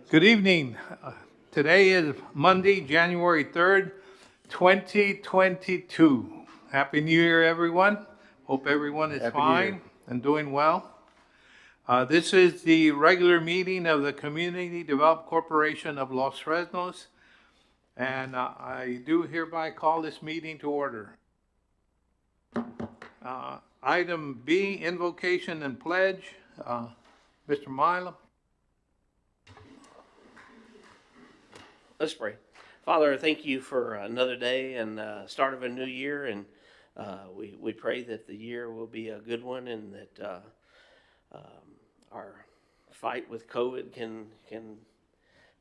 Good evening. Today is Monday, January 3rd, 2022. Happy New Year, everyone. Hope everyone is Happy New Year. fine and doing well. This is the regular meeting of the Community Development Corporation of Los Fresnos, and I do hereby call this meeting to order. Item B, invocation and pledge. Mr. Milam. Let's pray. Father, thank you for another day and start of a new year, and we pray that the year will be a good one, and that our fight with COVID can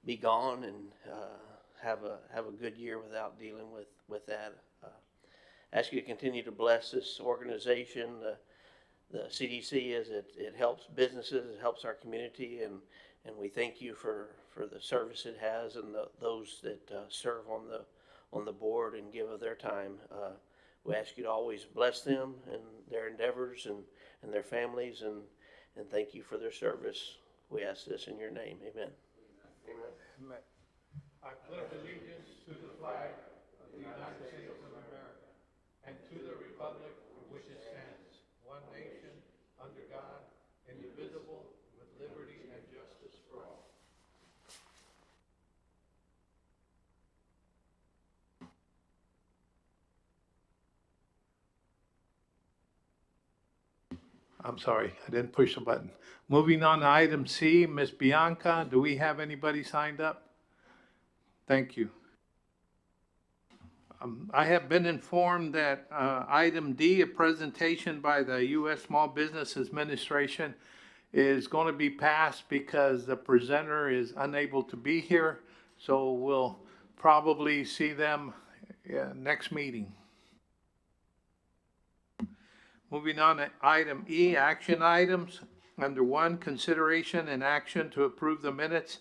be gone, and have a good year without dealing with that. Ask you to continue to bless this organization, the CDC, as it helps businesses, it helps our community, and we thank you for the service it has, and those that serve on the board and give of their time. We ask you to always bless them and their endeavors and their families, and thank you for their service. We ask this in your name. Amen. Amen. I pledge allegiance to the flag of the United States of America and to the republic for which it stands, one nation, under God, indivisible, with liberty and justice for all. I'm sorry, I didn't push the button. Moving on to item C, Ms. Bianca, do we have anybody signed up? Thank you. I have been informed that item D, a presentation by the U.S. Small Business Administration, is going to be passed because the presenter is unable to be here. So we'll probably see them next meeting. Moving on to item E, action items. Under 1, consideration and action to approve the minutes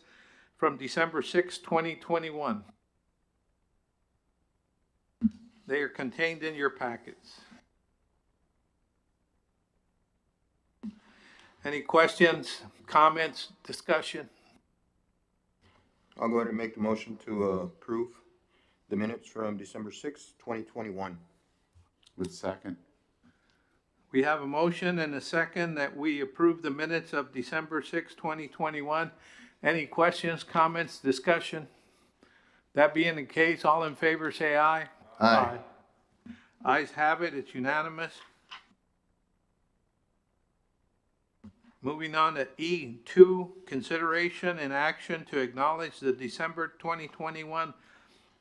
from December 6, 2021. They are contained in your packets. Any questions, comments, discussion? I'll go ahead and make the motion to approve the minutes from December 6th, 2021. With second. We have a motion and a second that we approve the minutes of December 6, 2021. Any questions, comments, discussion? That being the case, all in favor say aye. Aye. Ayes have it, it's unanimous. Moving on to E2, consideration and action to acknowledge the December 2021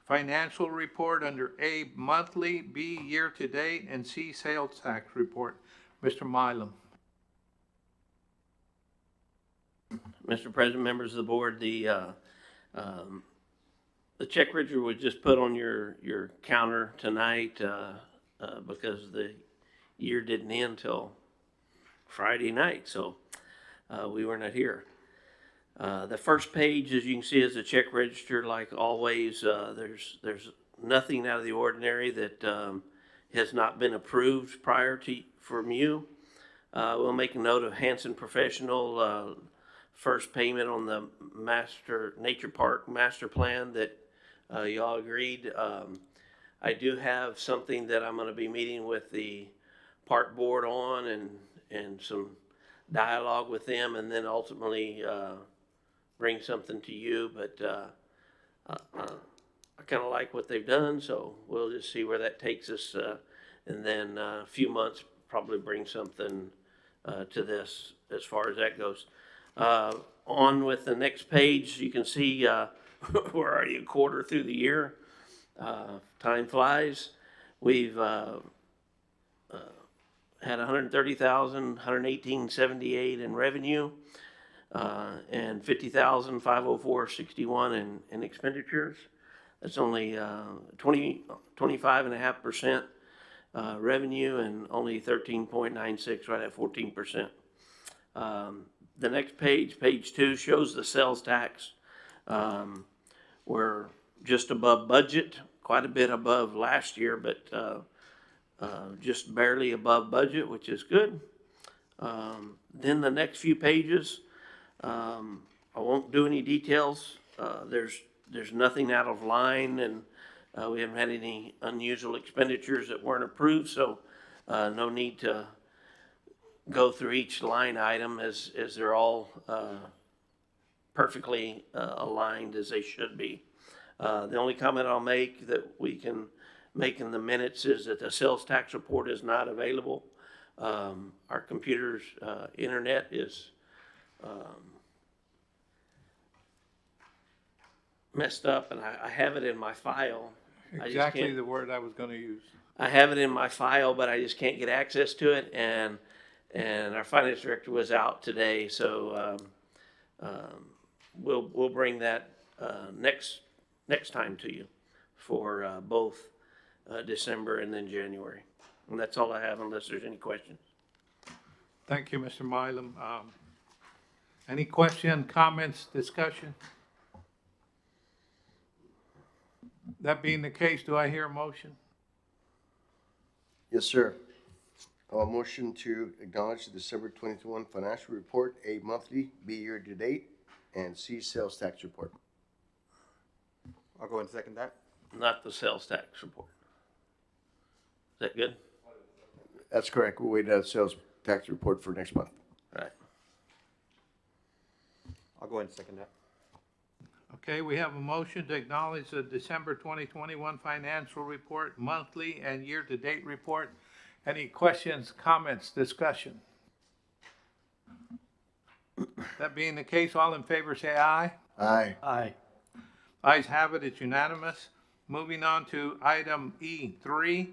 financial report under A, monthly, B, year-to-date, and C, sales tax report. Mr. Milam. Mr. President, members of the board, the check register was just put on your counter tonight because the year didn't end till Friday night, so we were not here. The first page, as you can see, is the check register. Like always, there's nothing out of the ordinary that has not been approved prior to from you. We'll make a note of Hanson Professional first payment on the Nature Park master plan that y'all agreed. I do have something that I'm going to be meeting with the park board on, and some dialogue with them, and then ultimately bring something to you. But I kind of like what they've done, so we'll just see where that takes us, and then a few months probably bring something to this as far as that goes. On with the next page, you can see we're already a quarter through the year. Time flies. We've had 130,000, 118.78 in revenue, and 50,504.61 in expenditures. That's only 25.5% revenue, and only 13.96, right at 14%. The next page, page 2, shows the sales tax. We're just above budget, quite a bit above last year, but just barely above budget, which is good. Then the next few pages, I won't do any details. There's nothing out of line, and we haven't had any unusual expenditures that weren't approved, so no need to go through each line item as they're all perfectly aligned as they should be. The only comment I'll make that we can make in the minutes is that the sales tax report is not available. Our computer's internet is messed up, and I have it in my file. Exactly the word I was gonna use. I have it in my file, but I just can't get access to it, and our finance director was out today, so we'll bring that next time to you for both December and then January. And that's all I have unless there's any questions. Thank you, Mr. Mylum. Any question, comments, discussion? That being the case, do I hear a motion? Yes, sir. A motion to acknowledge the December 2021 financial report, A monthly, B year-to-date, and C sales tax report. I'll go ahead and second that. Not the sales tax report. Is that good? That's correct. We'll wait on the sales tax report for next month. Right. I'll go ahead and second that. Okay, we have a motion to acknowledge the December 2021 financial report, monthly and year-to-date report. Any questions, comments, discussion? That being the case, all in favor say aye. Aye. Aye. Ayes have it, it's unanimous. Moving on to item E3,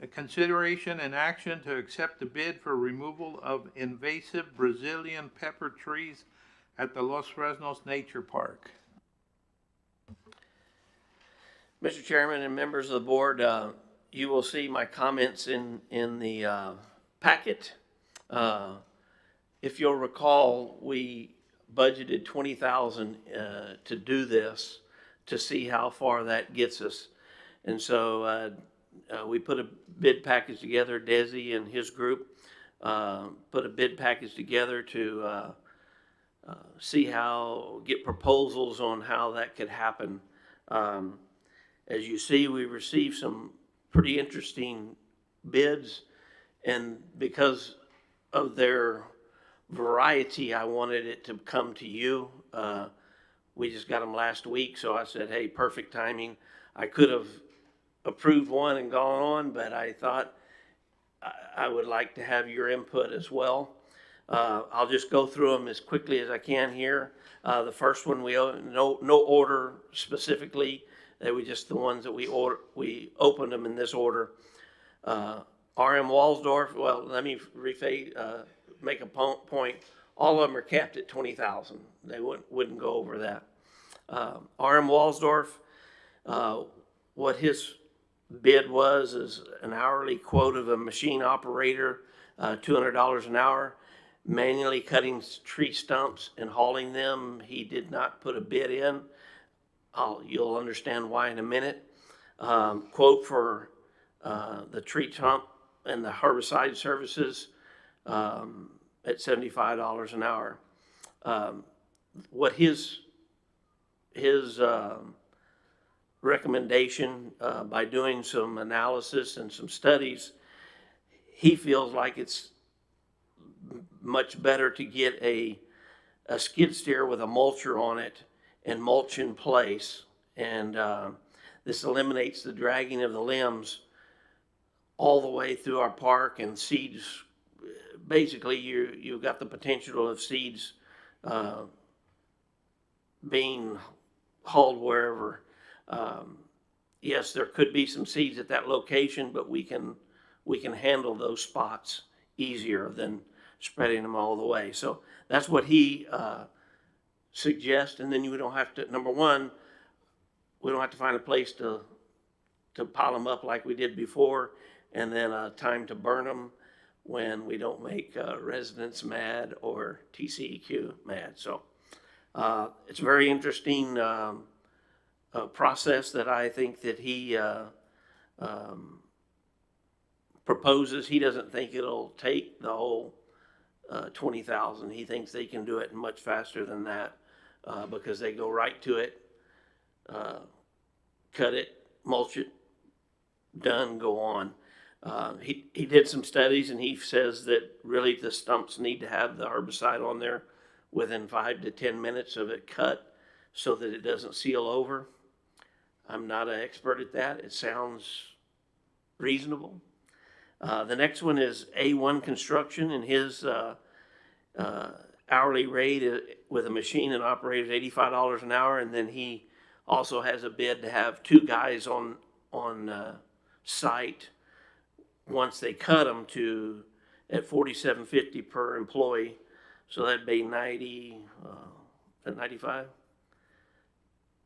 a consideration and action to accept the bid for removal of invasive Brazilian pepper trees at the Los Fresnos Nature Park. Mr. Chairman and members of the board, you will see my comments in the packet. If you'll recall, we budgeted $20,000 to do this to see how far that gets us. And so we put a bid package together. Desi and his group put a bid package together to get proposals on how that could happen. As you see, we received some pretty interesting bids, and because of their variety, I wanted it to come to you. We just got them last week, so I said, hey, perfect timing. I could have approved one and gone on, but I thought I would like to have your input as well. I'll just go through them as quickly as I can here. The first one, no order specifically. They were just the ones that we opened them in this order. R.M. Walsdorf, well, let me make a point. All of them are capped at $20,000. They wouldn't go over that. R.M. Walsdorf, what his bid was is an hourly quote of a machine operator, $200 an hour, manually cutting tree stumps and hauling them. He did not put a bid in. You'll understand why in a minute. Quote for the tree stump and the herbicide services at $75 an hour. What his recommendation, by doing some analysis and some studies, he feels like it's much better to get a skid steer with a mulcher on it and mulch in place. And this eliminates the dragging of the limbs all the way through our park, and seeds. Basically, you've got the potential of seeds being hauled wherever. Yes, there could be some seeds at that location, but we can handle those spots easier than spreading them all the way. So that's what he suggests. And then you don't have to, number one, we don't have to find a place to pile them up like we did before, and then time to burn them when we don't make residents mad or TCEQ mad. So it's a very interesting process that I think that he proposes. He doesn't think it'll take the whole 20,000. He thinks they can do it much faster than that. because they go right to it, cut it, mulch it, done, go on. He did some studies and he says that really the stumps need to have the herbicide on there within 5 to 10 minutes of it cut so that it doesn't seal over. I'm not an expert at that. It sounds reasonable. The next one is A1 Construction, and his hourly rate with a machine and operator is $85 an hour, and then he also has a bid to have 2 guys on site once they cut them to at $47.50 per employee. So that'd be 90 at 95.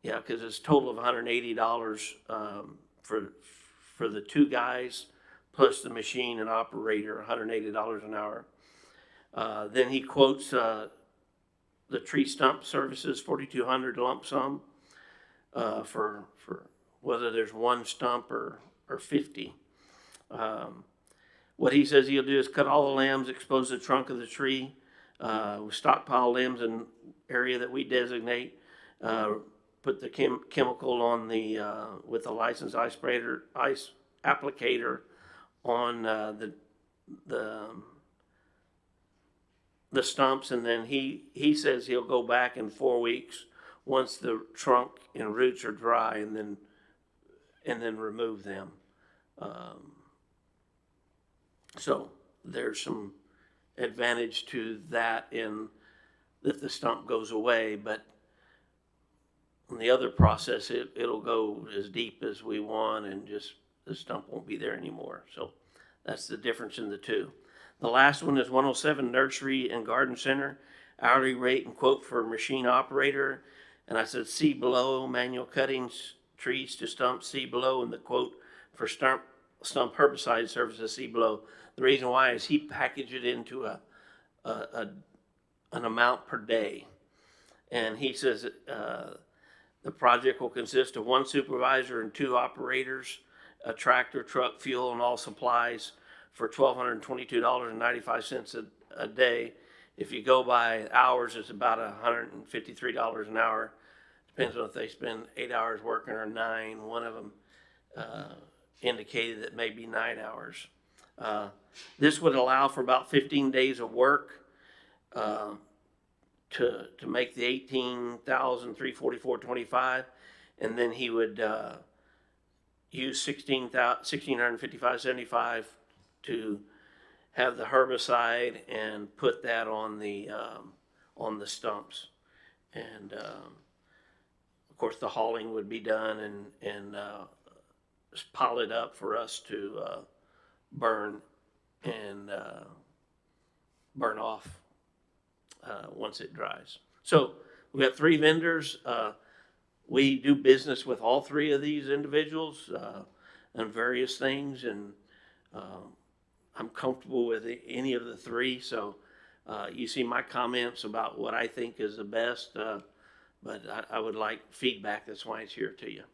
Yeah, because it's a total of $180 for the 2 guys plus the machine and operator, $180 an hour. Then he quotes the tree stump services, $4,200 lump sum for whether there's 1 stump or 50. What he says he'll do is cut all the limbs, expose the trunk of the tree, stockpile limbs in area that we designate, put the chemical on the with the licensed ice applicator on the stumps, and then he says he'll go back in 4 weeks once the trunk and roots are dry, and then remove them. So there's some advantage to that in that the stump goes away, but on the other process, it'll go as deep as we want, and just the stump won't be there anymore. So that's the difference in the two. The last one is 107 Nursery and Garden Center, hourly rate and quote for machine operator. And I said, see below, manual cuttings, trees to stumps, see below, and the quote for stump herbicide services, see below. The reason why is he packaged it into an amount per day. And he says the project will consist of 1 supervisor and 2 operators, a tractor, truck, fuel, and all supplies for $1,222.95 a day. If you go by hours, it's about $153 an hour. Depends on if they spend 8 hours working or 9. One of them indicated that maybe 9 hours. This would allow for about 15 days of work to make the $18,344.25, and then he would use $1,655.75 to have the herbicide and put that on the stumps, and of course the hauling would be done and pile it up for us to burn and burn off once it dries. So we got 3 vendors. We do business with all 3 of these individuals and various things, and I'm comfortable with any of the 3. So you see my comments about what I think is the best, but I would like feedback. That's why it's here to you.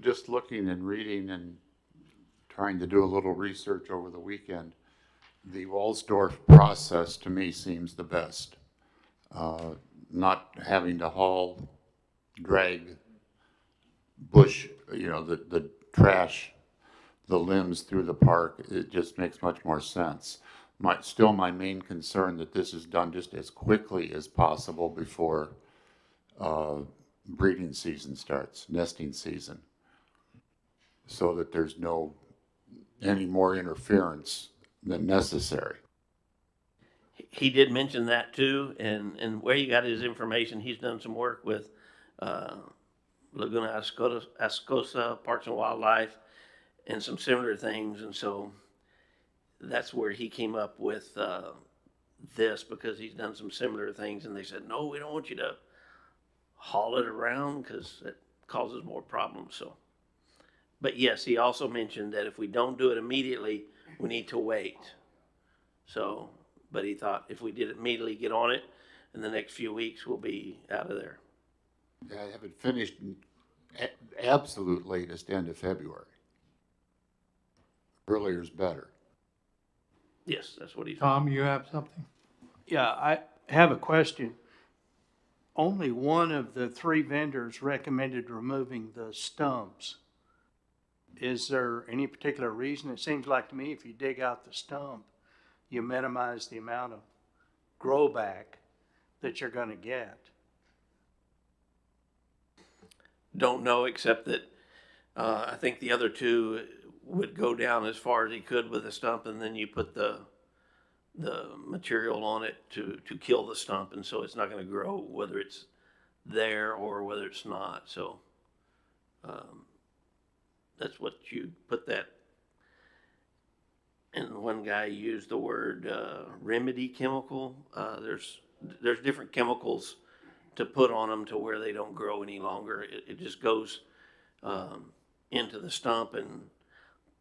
Just looking and reading and trying to do a little research over the weekend, the Walsdorf process to me seems the best. Not having to drag bush, the trash, the limbs through the park, it just makes much more sense. My main concern that this is done just as quickly as possible before breeding season starts, nesting season, so that there's any more interference than necessary. He did mention that too, and where he got his information, he's done some work with Laguna Ascosa, Parks and Wildlife, and some similar things, and so that's where he came up with this, because he's done some similar things, and they said, no, we don't want you to haul it around because it causes more problems. So, but yes, he also mentioned that if we don't do it immediately, we need to wait. So, but he thought if we did immediately get on it, in the next few weeks, we'll be out of there. Yeah, I have it finished absolute latest end of February. Earlier is better. Yes, that's what he's. Tom, you have something? Yeah, I have a question. Only one of the three vendors recommended removing the stumps. Is there any particular reason? It seems like to me if you dig out the stump, you minimize the amount of grow back that you're gonna get. Don't know, except that, I think the other two would go down as far as he could with the stump, and then you put the material on it to kill the stump, and so it's not gonna grow, whether it's there or whether it's not, so. That's what you put that, and one guy used the word, remedy chemical. There's different chemicals to put on them to where they don't grow any longer. It just goes, into the stump and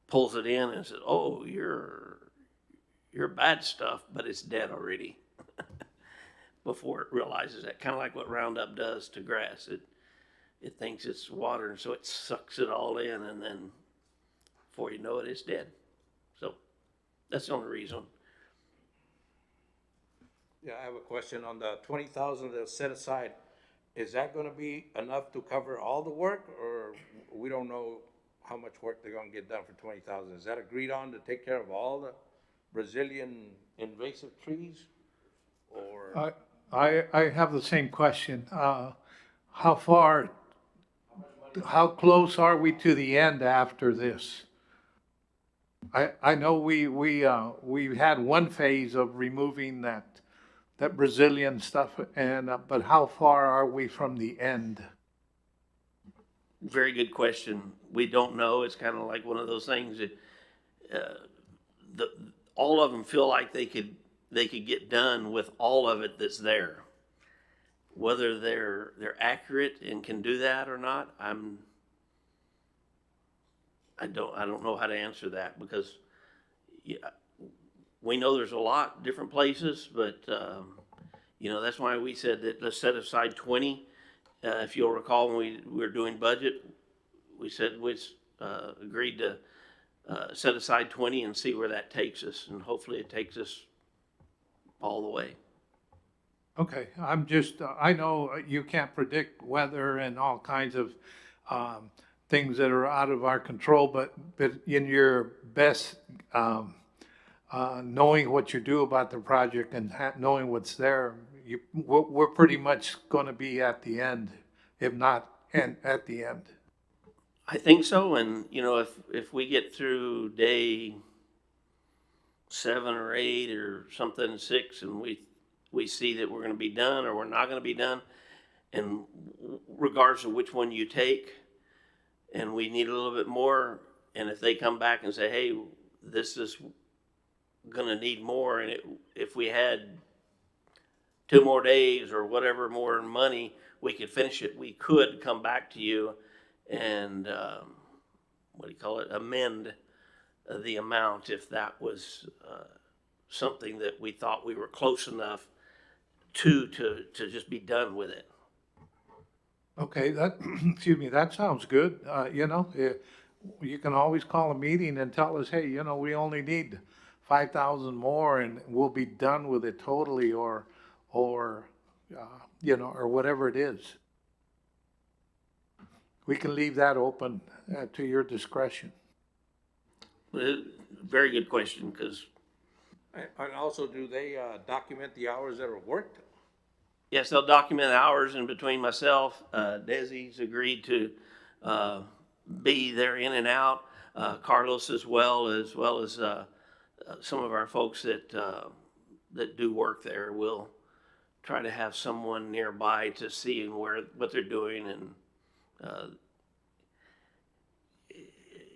pulls it in and says, oh, you're bad stuff, but it's dead already. Before it realizes that, kind of like what Roundup does to grass. It thinks it's water, and so it sucks it all in, and then before you know it, it's dead. So that's the only reason. Yeah, I have a question on the 20,000 that's set aside. Is that gonna be enough to cover all the work, or we don't know how much work they're gonna get done for 20,000? Is that agreed on to take care of all the Brazilian invasive trees? Or, I have the same question. How close are we to the end after this? I know we had one phase of removing that Brazilian stuff and, but how far are we from the end? Very good question. We don't know. It's kind of like one of those things that, all of them feel like they could get done with all of it that's there. Whether they're accurate and can do that or not, I don't know how to answer that, because we know there's a lot different places, but that's why we said that let's set aside 20. If you'll recall, when we were doing budget, we said we agreed to set aside 20 and see where that takes us, and hopefully it takes us all the way. Okay, I know you can't predict weather and all kinds of things that are out of our control, but in your best, knowing what you do about the project and knowing what's there, we're pretty much gonna be at the end, if not at the end. I think so, and if we get through day 7 or 8 or something, 6, and we see that we're going to be done or we're not going to be done, and regardless of which one you take, and we need a little bit more, and if they come back and say, hey, this is going to need more, and if we had 2 more days or whatever more money, we could finish it, we could come back to you and amend the amount if that was something that we thought we were close enough to just be done with it. Okay, excuse me, that sounds good. You can always call a meeting and tell us, hey, we only need 5,000 more and we'll be done with it totally, or whatever it is. We can leave that open to your discretion. Very good question, because and also, do they document the hours that are worked? yes, they'll document hours, and between myself, Desi's agreed to be there in and out, Carlos as well as some of our folks that do work there. We'll try to have someone nearby to see what they're doing, and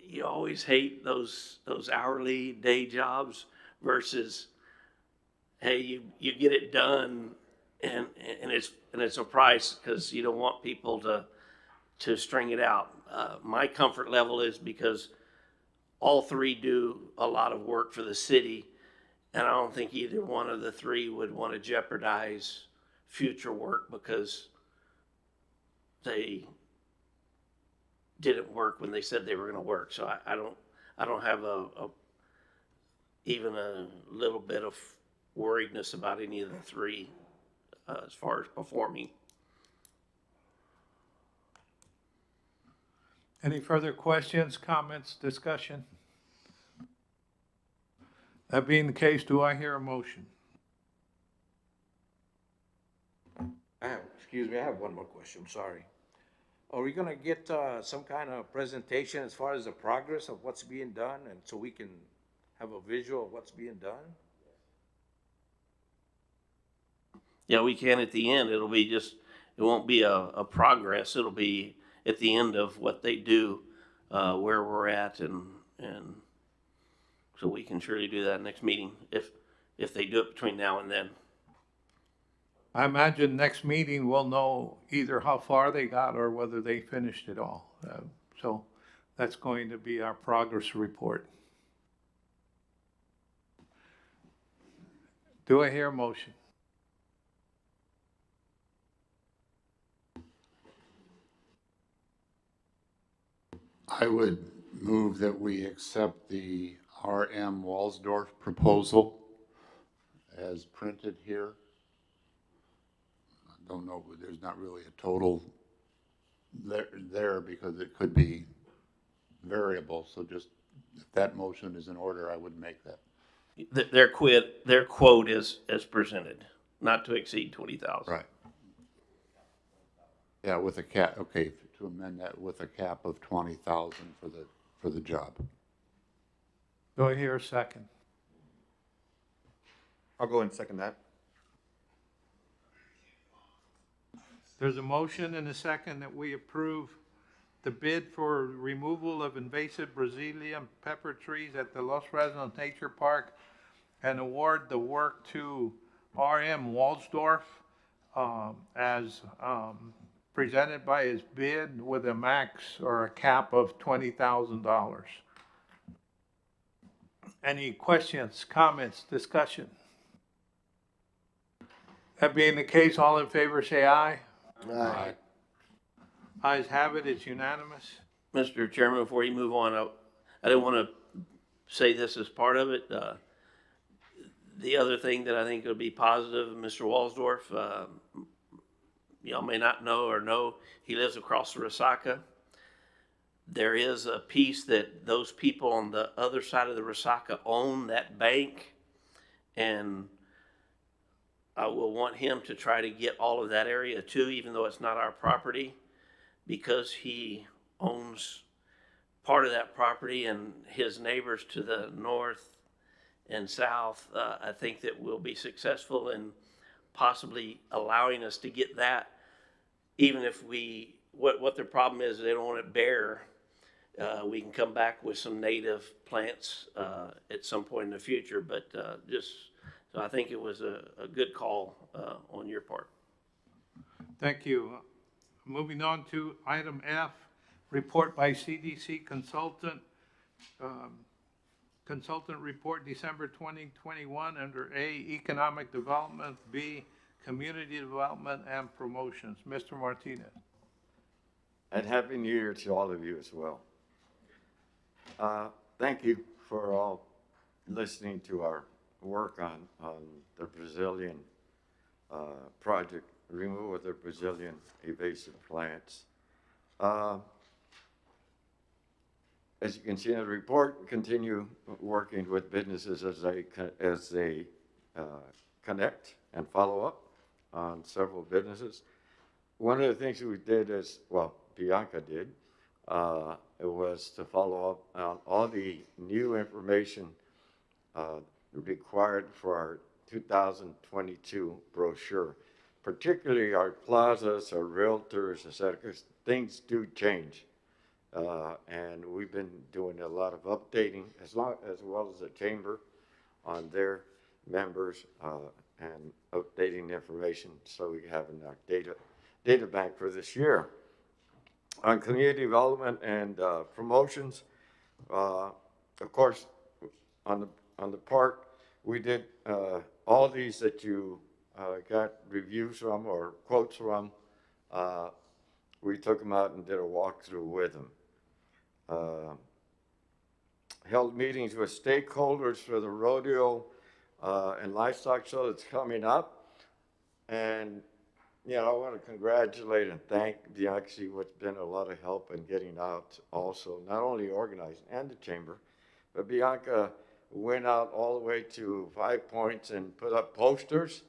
you always hate those hourly day jobs versus, hey, you get it done, and it's a price, because you don't want people to string it out. My comfort level is because all 3 do a lot of work for the city, and I don't think either one of the 3 would want to jeopardize future work because they didn't work when they said they were going to work. So I don't have even a little bit of worriedness about any of the 3 as far as performing. Any further questions, comments, discussion? That being the case, do I hear a motion? Excuse me, I have one more question, I'm sorry. Are we gonna get, some kind of presentation as far as the progress of what's being done, and so we can have a visual of what's being done? Yeah, we can at the end. It'll be just, it won't be a progress. It'll be at the end of what they do, where we're at, and so we can surely do that next meeting if they do it between now and then. I imagine next meeting we'll know either how far they got or whether they finished it all. So that's going to be our progress report. Do I hear a motion? I would move that we accept the R.M. Walsdorf proposal as printed here. I don't know, there's not really a total there because it could be variable, so just, if that motion is in order, I would make that. Their quote is as presented, not to exceed 20,000. Right. Yeah, with a cap, okay, to amend that with a cap of 20,000 for the job. Do I hear a second? I'll go and second that. There's a motion and a second that we approve the bid for removal of invasive Brazilian pepper trees at the Los Fresnos Nature Park and award the work to R.M. Walsdorf as presented by his bid with a max or a cap of $20,000. Any questions, comments, discussion? That being the case, all in favor say aye. Aye. Ayes have it, it's unanimous. Mr. Chairman, before you move on, I didn't want to say this as part of it. The other thing that I think would be positive, Mr. Walsdorf, y'all may not know or know, he lives across the Resaca. There is a piece that those people on the other side of the Resaca own that bank, and I will want him to try to get all of that area too, even though it's not our property, because he owns part of that property, and his neighbors to the north and south, I think that we'll be successful in possibly allowing us to get that, even if what their problem is, they don't want it bare. We can come back with some native plants at some point in the future, but so I think it was a good call on your part. Thank you. Moving on to item F, report by CDC consultant. Consultant report December 2021 under A, economic development, B, community development and promotions. Mr. Martinez. And Happy New Year to all of you as well. Thank you for all listening to our work on the Brazilian project, removal of the Brazilian invasive plants. As you can see in the report, continue working with businesses as they connect and follow up on several businesses. One of the things we did is, well, Bianca did, it was to follow up on all the new information required for our 2022 brochure, particularly our plazas, our realtors, et cetera, because things do change. And we've been doing a lot of updating as well as the chamber on their members and updating the information so we have enough data bank for this year. On community development and promotions, of course, on the park, we did all these that you got reviews from or quotes from. We took them out and did a walkthrough with them. Held meetings with stakeholders for the rodeo and livestock show that's coming up. And, you know, I want to congratulate and thank Bianchi, what's been a lot of help in getting out also, not only organizing and the chamber, but Bianca went out all the way to 5 Points and put up posters.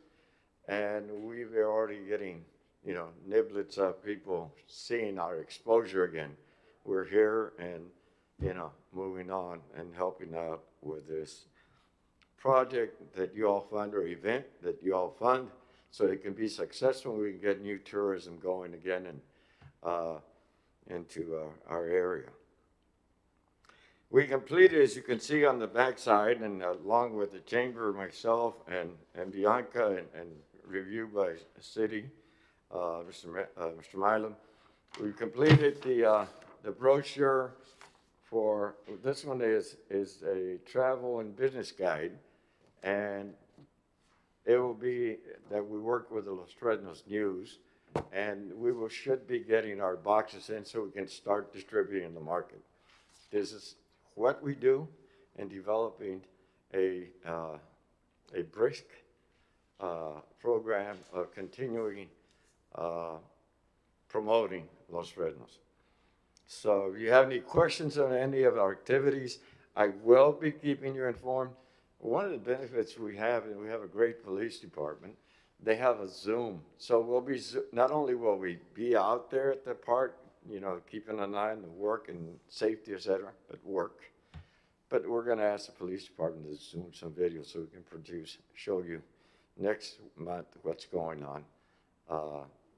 And we were already getting, you know, niblets of people seeing our exposure again. We're here and, you know, moving on and helping out with this project that you all fund or event that you all fund so it can be successful. We can get new tourism going again and into our area. We completed, as you can see on the backside, and along with the chamber, myself, and Bianca, and reviewed by city, Mr. Milam, we completed the brochure for, this one is a travel and business guide, and it will be that we work with the Los Fresnos News, and should be getting our boxes in so we can start distributing in the market. This is what we do in developing a brisk program of continuing promoting Los Fresnos. So if you have any questions on any of our activities, I will be keeping you informed. One of the benefits we have, and we have a great police department, they have a Zoom. So we'll be, not only will we be out there at the park, you know, keeping an eye on the work and safety, et cetera, but we're gonna ask the police department to Zoom some videos so we can show you next month what's going on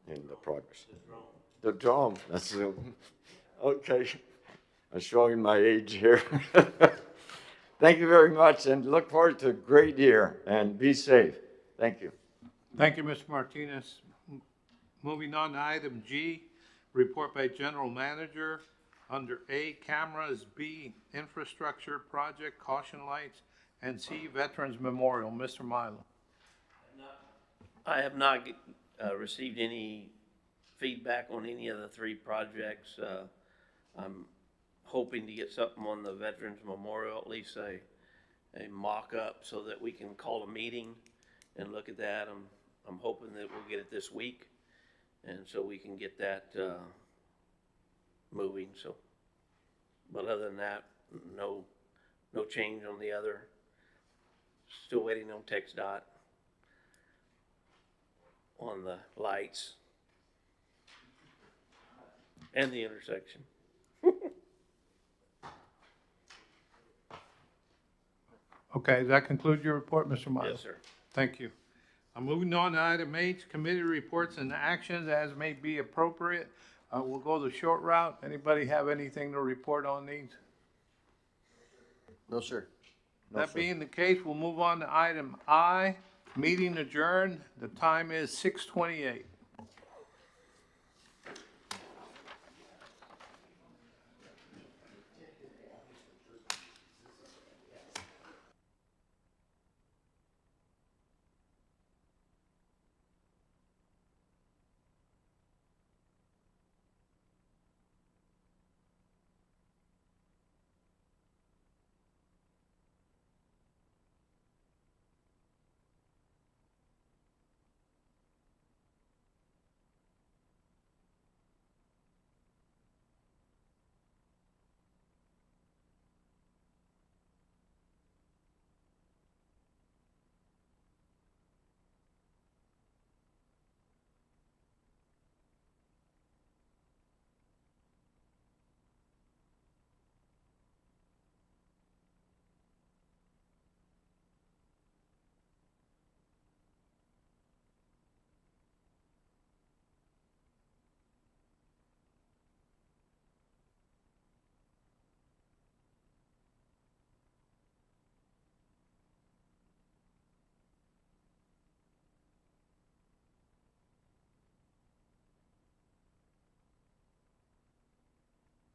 in the progress. The drone, that's Zoom. Okay, I'm showing my age here. Thank you very much and look forward to a great year and be safe. Thank you. Thank you, Mr. Martinez. Moving on to item G, report by General Manager. Under A, cameras, B, infrastructure project, caution lights, and C, Veterans Memorial. Mr. Milo. I have not received any feedback on any of the three projects. I'm hoping to get something on the Veterans Memorial, at least a mock-up so that we can call a meeting and look at that. I'm hoping that we'll get it this week, and so we can get that moving. So, but other than that, no change on the other. Still waiting on TxDOT on the lights and the intersection. Okay, does that conclude your report, Mr. Milo? Yes, sir. Thank you. I'm moving on to item H, committee reports and actions as may be appropriate. We'll go the short route. Anybody have anything to report on these? No, sir. No, That sir. being the case, we'll move on to item I, meeting adjourned. The time is 6:28.